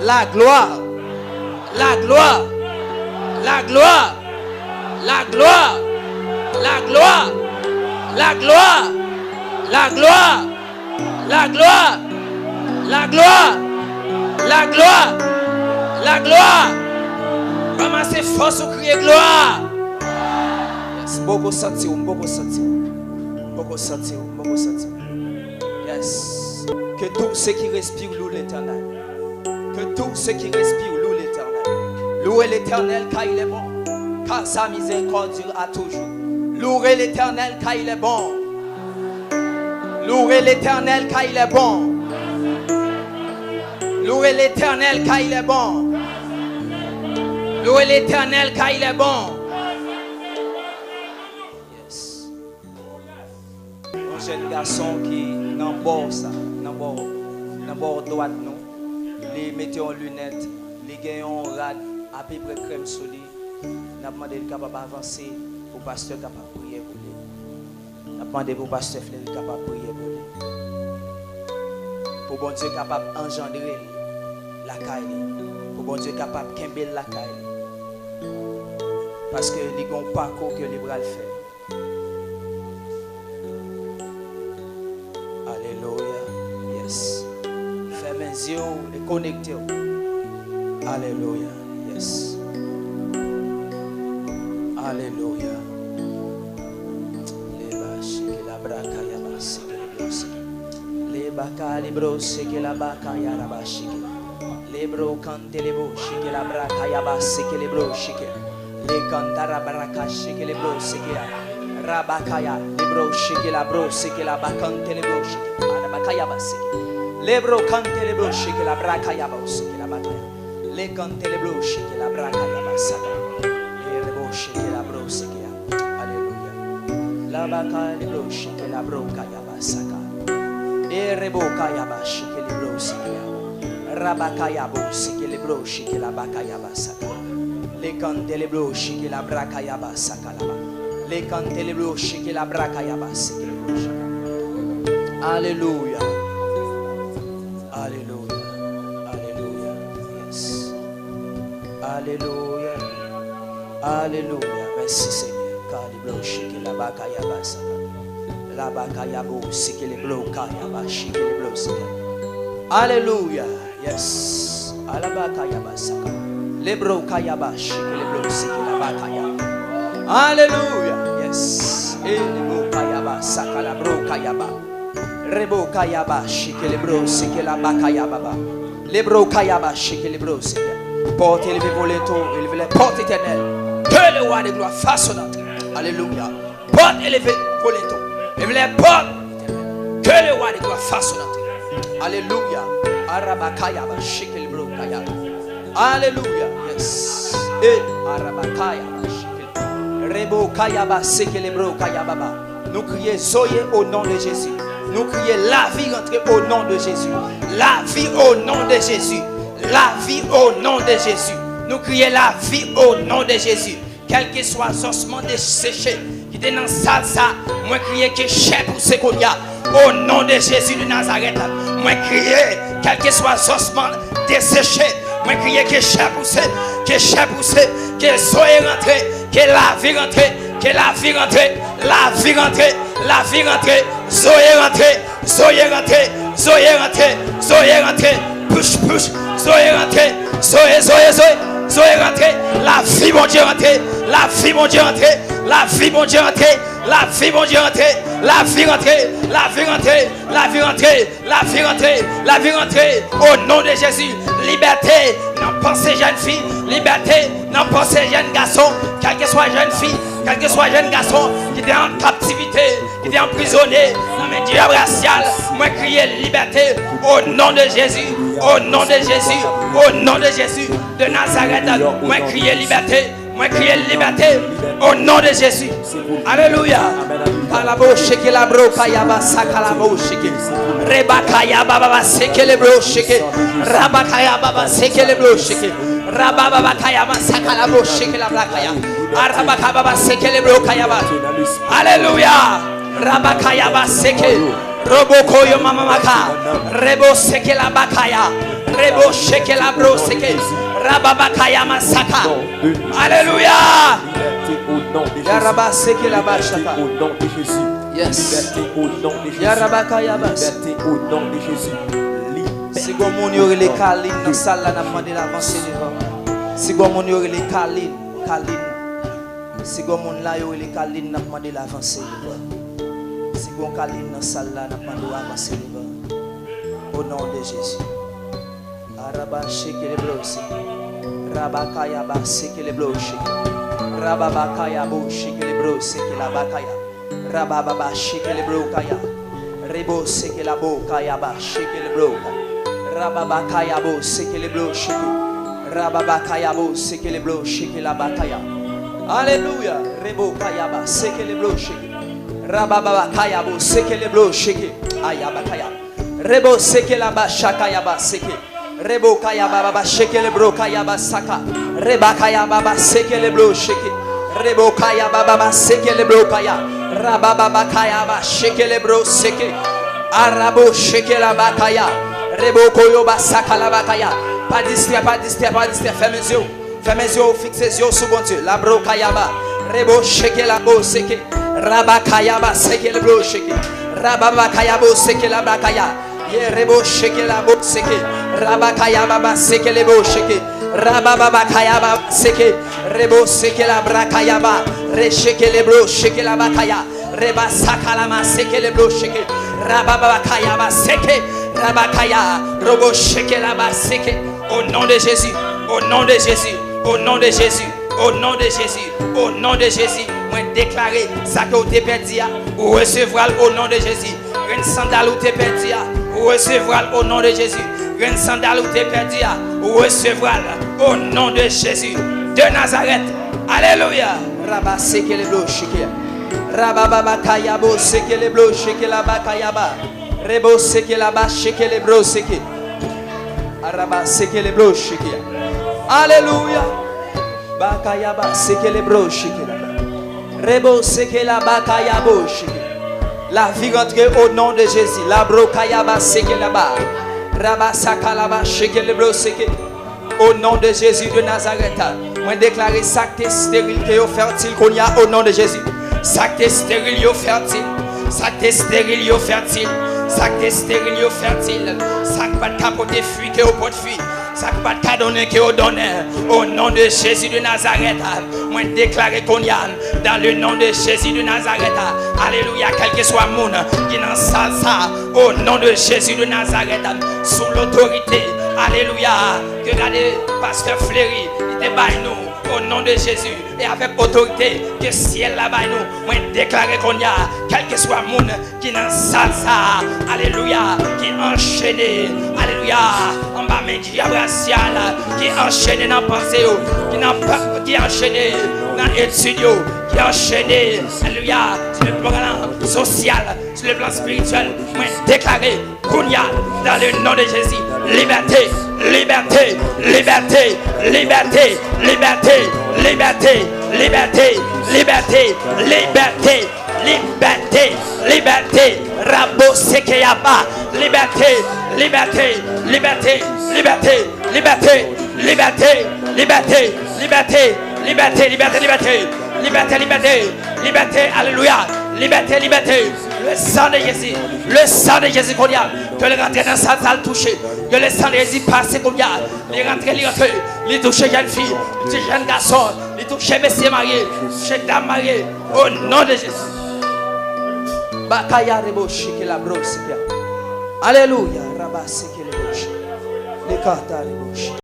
La gloire. La gloire. La gloire. La gloire. La gloire. La gloire. La gloire. La gloire. La gloire. La gloire. La gloire. Ramassez force ou crier gloire. Yes. Beaucoup senti, beaucoup senti. Beaucoup senti, beaucoup senti. Yes. Que tout ce qui respire loue l'Éternel. Que tout ce qui respire loue l'Éternel. Louez l'Éternel car il est bon. Car sa miséricorde dure à toujours. Louez l'Éternel car il est bon. Louez l'Éternel car il est bon. Louez l'Éternel car il est bon. Louez l'Éternel car il est bon. Yes. Un jeune garçon qui n'a pas ça, n'a pas droite non. Les mettez en lunettes, les gagnent en rad, à peu près crème sur lui. N'a demandé de capable avancer pour pasteur capable prier pour lui. N'a demandé pour pasteur Fléry capable prier pour lui. Pour bon Dieu capable engendrer la caille. Pour bon Dieu capable kember la caille. Parce que les gens parcours que les bras le fait. Alléluia. Yes. Fermez les yeux et connectez-vous. Alléluia. Yes. Alléluia. Les bâches que la braca y a bassé que les blocs. Les bacas les brosses que la baca y a rabaché. Les bros cantent les bouches que la braca y a bassé que les blocs. Les cantara barakashi que les bros que rabakaya les bros que la bros que la bakante les bros arabakaya basse les bros cante les bros que la brakaya basse que la bakaya les cante les bros que la brakaya basse les bros que la bros que alléluia la bakaya les bros que la brokaya basse et rebokaya basse que les bros que rabakaya basse que les bros que la bakaya basse les cantele blochi que la bracayaba sakalaba. Les cantele blochi que la bracayaba sakalaba. Alléluia. Alléluia. Alléluia. Yes. Alléluia. Alléluia. Merci Seigneur. Car les blochi que la bracayaba sakalaba. La bracayabo c'est que les brocayaba que les blochi. Alléluia. Yes. Alabakayaba sakalaba. Les brokayabash, les blocs, la bakaya. Alléluia. Yes. Et les brokayaba, sakala brokayaba. Rebokayabash, les blocs, la bakayaba. Les brokayabash, les blocs. Porte élevé pour les tours, élevé les portes éternelles. Que le roi de gloire fasse son entrée. Alléluia. Porte élevée pour les tours, élevé les portes éternelles. Que le roi de gloire fasse son entrée. Alléluia. Arabakayabash, les brokayaba. Alléluia. Yes. Et Arabakaya. Rebokayaba sekelebro-kayaba. Nous crions Zoé au nom de Jésus. Nous crions la vie rentrée au nom de Jésus. La vie au nom de Jésus. La vie au nom de Jésus. Nous crions la vie au nom de Jésus. Quel que soit l'ossement desséché qui est dans la salle, moi crier que chef pour ce qu'on y a. Au nom de Jésus de Nazareth. Moi crier quel que soit l'ossement desséché. Moi crier que chef poussé, que soyez rentré, que la vie rentre, que la vie rentre, la vie rentre, la vie rentre, soyez rentré, soyez rentré, soyez rentré, soyez rentré, push, soyez rentré, soyez rentré, la vie mon Dieu rentré, la vie mon Dieu rentré, la vie mon Dieu rentré, la vie mon Dieu rentré, la vie rentrée, la vie rentrée, la vie rentrée, la vie rentrée, la vie rentrée, au nom de Jésus, liberté, non pensez jeune fille, liberté, non pensez jeune garçon, quelle que soit jeune fille, quel que soit jeune garçon qui était en captivité, qui était emprisonné dans mes dieux raciales, moi crier liberté au nom de Jésus, au nom de Jésus, au nom de Jésus de Nazareth, moi crier liberté. Moi crier liberté au nom de Jésus. Alléluia. Kalaboshe que la broka yaba sakalaboshe que rebakaya baba sekele broshe que rabakaya baba sekele broshe que rababa kaya sakalaboshe que la brakaya arabaka baba sekele broka yaba. Alléluia. Rabakaya baba seke roboko yo mama maka rebo sekela bakaya Rebo sheke la bro seke. Rababakaya masaka. Alléluia. Yaraba seke la bashaka. Au nom de Jésus. Yes. Liberté au nom de Jésus. Yarabakaya bas. Liberté au nom de Jésus. Si gon moun yo relé Kaline dans salle là n'a demandé l'avancer devant. Si gon moun yo relé Kaline. Si gon moun là yo relé Kaline n'a demandé l'avancer devant. Si gon Kaline dans salle là n'a demandé l'avancer devant. Au nom de Jésus. Araba sheke les blocs. Rabakaya ba sheke les blocs. Rababakaya bo sheke les blocs sheke la bakaya. Rababa sheke les blocs kaya. Rebo sheke la bo kaya ba sheke les blocs. Rababakaya bo sheke les blocs sheke. Rababakaya bo sheke les blocs sheke la bakaya. Alléluia. Rebo kaya ba sheke les blocs sheke. Rababakaya bo sheke les blocs sheke. Ayabakaya. Rebo sheke la ba shakaya ba sheke. Rebo kaya baba sheke le bro kaya ba saka. Reba kaya baba sheke le bro sheke. Rebo kaya baba sheke le bro kaya. Rababa kaya ba sheke le bro sheke. Arabo sheke la bakaya. Rebo koyo ba saka la bakaya. Pas distraire, pas distraire, pas distraire. Fermez les yeux, fixez les yeux sur bon Dieu. La bro kaya ba. Rebo sheke la bo sheke. Rabakaya ba sheke le bro sheke. Rababa kaya bo sheke la bakaya. Ye rebo sheke la bo sheke. Rabakaya baba seke le bo sheke. Rababa kaya baba seke. Rebo seke la brakaya ba. Re sheke le bro sheke la bakaya. Reba sakalama seke le bro sheke. Rababa kaya ba seke. Rabakaya robo sheke la ba seke. Au nom de Jésus, au nom de Jésus, au nom de Jésus, au nom de Jésus, au nom de Jésus. Moi déclarer ça que vous te perdu ou recevoir au nom de Jésus. Une sandale ou te perdu ou recevoir au nom de Jésus. Une sandale ou te perdu ou recevoir au nom de Jésus de Nazareth. Alléluia. Rabba seke le blo sheke. Rabba baba kaya bo seke le blo sheke la bakaya ba. Rebo seke la ba sheke le bro seke. Rabba seke le blo sheke. Alléluia. Bakaya ba seke le bro sheke la ba. Rebo seke la bakaya bo sheke. La vie rentre au nom de Jésus. La brokaya ba seke la ba. Rabba sakalaba sheke le bro seke. Au nom de Jésus de Nazareth. Moi déclarer sacté stérile que yo fertile qu'on y a au nom de Jésus. Sacté stérile yo fertile. Sacté stérile yo fertile. Sacté stérile yo fertile. Sac pas de capoter fuit que au pot de fuit. Sac pas de cadonner que au donner. Au nom de Jésus de Nazareth. Moi déclarer qu'on y a dans le nom de Jésus de Nazareth. Alléluia. Quel que soit le monde qui n'en sait ça. Au nom de Jésus de Nazareth. Sous l'autorité. Alléluia. Que regardez pasteur Fleury. Il débaille nous. Au nom de Jésus et avec autorité que ciel là-bas nous, moi déclarer qu'on y a quel que soit le monde qui n'en sait ça, alléluia, qui est enchaîné, alléluia, en bas main diable racial, qui est enchaîné dans la pensée, qui est enchaîné dans l'étude, qui est enchaîné, alléluia, sur le plan social, sur le plan spirituel, moi déclarer qu'on y a dans le nom de Jésus, liberté, liberté, liberté, liberté, liberté, liberté, liberté, liberté, liberté, liberté, liberté, Rabo Sekeyaba, liberté, liberté, liberté, liberté, liberté, liberté, liberté, liberté, liberté, liberté, liberté, liberté, liberté, liberté, alléluia, liberté, liberté. Le sang de Jésus, le sang de Jésus qu'on y a, que le rentrer dans sa salle touché, que le sang de Jésus passe qu'on y a, les rentrer, les toucher jeune fille, les jeune garçon, les toucher messieurs mariés, toucher dames mariées, au nom de Jésus. Bakaya rebo shike la bro. Alléluia, rabba seke le bouche, les cartes rebo.